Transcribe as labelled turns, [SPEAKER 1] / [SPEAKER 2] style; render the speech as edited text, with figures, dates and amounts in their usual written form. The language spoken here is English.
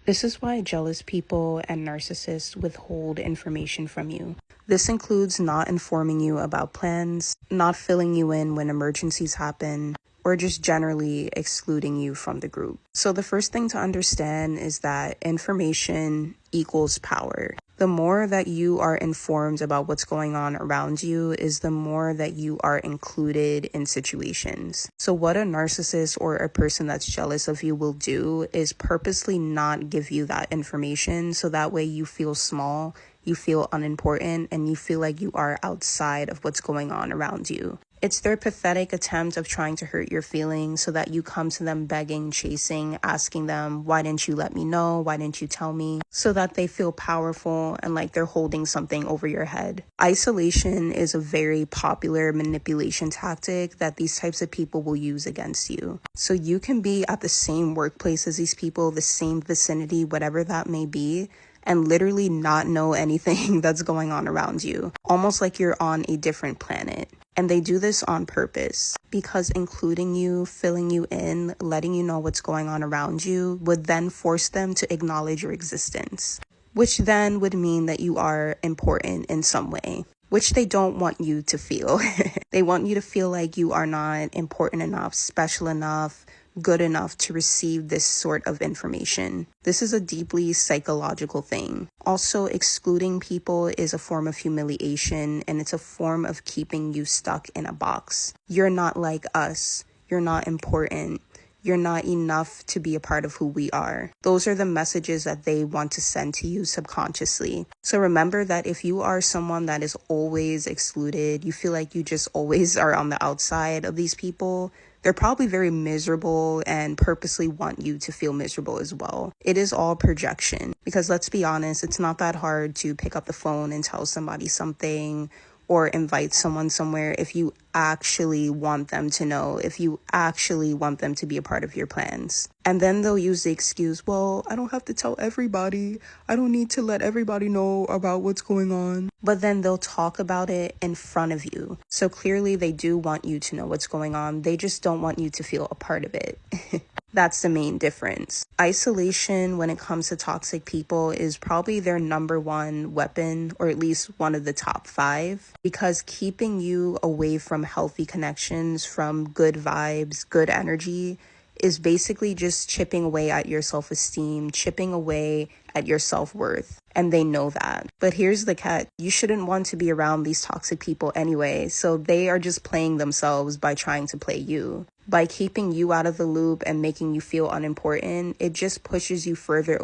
[SPEAKER 1] This is why jealous people and narcissists withhold information from you. This includes not informing you about plans, not filling you in when emergencies happen, or just generally excluding you from the group. So the first thing to understand is that information equals power. The more that you are informed about what's going on around you is the more that you are included in situations. So what a narcissist or a person that's jealous of you will do is purposely not give you that information so that way you feel small, you feel unimportant, and you feel like you are outside of what's going on around you. It's their pathetic attempt of trying to hurt your feelings so that you come to them begging, chasing, asking them, why didn't you let me know? Why didn't you tell me? So that they feel powerful and like they're holding something over your head. Isolation is a very popular manipulation tactic that these types of people will use against you. So you can be at the same workplace as these people, the same vicinity, whatever that may be, and literally not know anything that's going on around you. Almost like you're on a different planet. And they do this on purpose because including you, filling you in, letting you know what's going on around you would then force them to acknowledge your existence, which then would mean that you are important in some way, which they don't want you to feel. They want you to feel like you are not important enough, special enough, good enough to receive this sort of information. This is a deeply psychological thing. Also, excluding people is a form of humiliation, and it's a form of keeping you stuck in a box. You're not like us. You're not important. You're not enough to be a part of who we are. Those are the messages that they want to send to you subconsciously. So remember that if you are someone that is always excluded, you feel like you just always are on the outside of these people, they're probably very miserable and purposely want you to feel miserable as well. It is all projection because let's be honest, it's not that hard to pick up the phone and tell somebody something or invite someone somewhere if you actually want them to know, if you actually want them to be a part of your plans. And then they'll use the excuse, well, I don't have to tell everybody. I don't need to let everybody know about what's going on. But then they'll talk about it in front of you. So clearly they do want you to know what's going on. They just don't want you to feel a part of it. That's the main difference. Isolation when it comes to toxic people is probably their number one weapon, or at least one of the top 5, because keeping you away from healthy connections, from good vibes, good energy, is basically just chipping away at your self-esteem, chipping away at your self-worth. And they know that. But here's the catch. You shouldn't want to be around these toxic people anyway. So they are just playing themselves by trying to play you. By keeping you out of the loop and making you feel unimportant, it just pushes you further